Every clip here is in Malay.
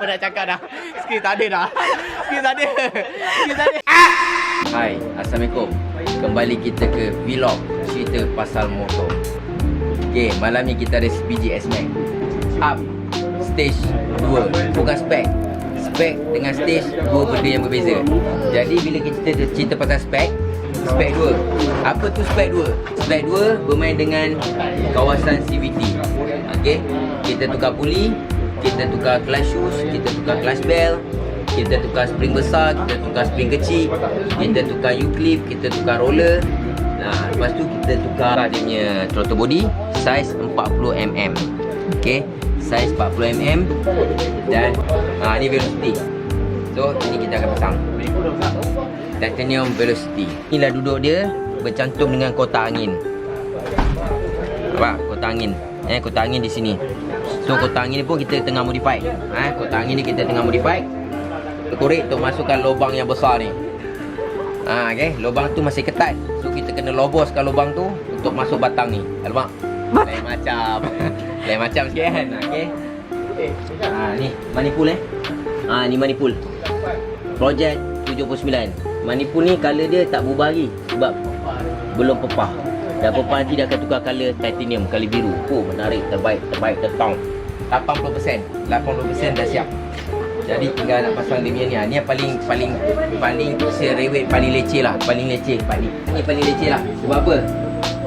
nak cakap dah. Skill tak ada dah. Skill tak ada. Skill tak ada. Hai, Assalamualaikum. Kembali kita ke vlog cerita pasal motor. Okay, malam ni kita ada CPG S-Max Up Stage 2. Bukan spek. Spek dengan stage dua benda yang berbeza. Jadi bila kita cerita pasal spek 2. Apa tu spek 2? Spek 2 bermain dengan kawasan CVT. Okey, kita tukar puli, kita tukar clutch shoes, kita tukar clutch belt, kita tukar spring besar, kita tukar spring kecil, kita tukar U-clip, kita tukar roller. Nah, lepas tu kita tukar dia punya throttle body saiz 40mm. Okey, saiz 40mm dan ni velocity. So ini kita akan pasang titanium velocity. Inilah duduk dia bercantum dengan kotak angin. Nampak kotak angin? Kotak angin di sini. So kotak angin ni pun kita tengah modify. Kotak angin ni kita tengah modify. Korek untuk masukkan lubang yang besar ni. Okay, lubang tu masih ketat. So kita kena loboskan lubang tu untuk masuk batang ni. Nampak? Lain macam. Lain macam sikit kan. Okay. Ni manipul ni manipul. Project 79. Manipul ni color dia tak berubah lagi sebab belum pepah. Dah pepah nanti dia akan tukar color titanium, color biru. Menarik, terbaik, tertong. 80% dah siap. Jadi tinggal nak pasang dia punya ni. Ni yang paling serewet, paling leceh lah. Ni paling leceh lah. Sebab apa?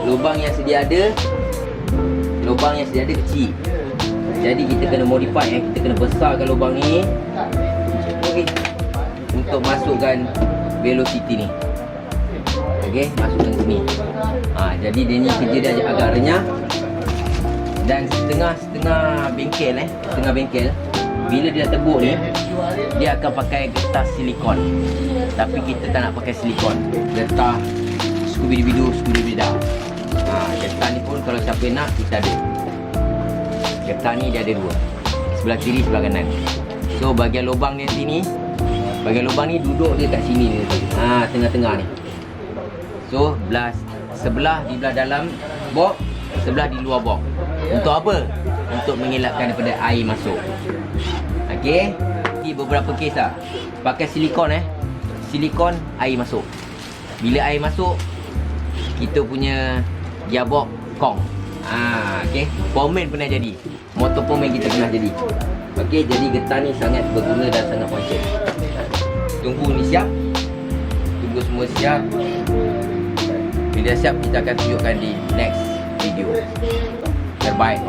Lubang yang sedia ada kecil. Jadi kita kena modify kita kena besarkan lubang ni. Okey. Untuk masukkan velocity ni. Okey, masukkan sini. Jadi dia ni kerja dia agak renyah. Dan setengah bengkel bila dia tebuk ni, dia akan pakai getah silikon. Tapi kita tak nak pakai silikon. Getah Scooby-Doo. Getah ni pun kalau siapa nak, kita ada. Getah ni dia ada dua, sebelah kiri, sebelah kanan. So bahagian lubang ni nanti ni, bahagian lubang ni duduk dia kat sini ni. Tengah-tengah ni. So sebelah di belah dalam box, sebelah di luar box. Untuk apa? Untuk mengelakkan daripada air masuk. Okey, di beberapa kes lah pakai silikon silikon, air masuk. Bila air masuk, kita punya gearbox kong. Okey, pomen pernah jadi. Motor pomen kita pernah jadi. Okey, jadi getah ni sangat berguna dan sangat function. Tunggu ni siap. Tunggu semua siap. Bila siap, kita akan tunjukkan di next video. Terbaik.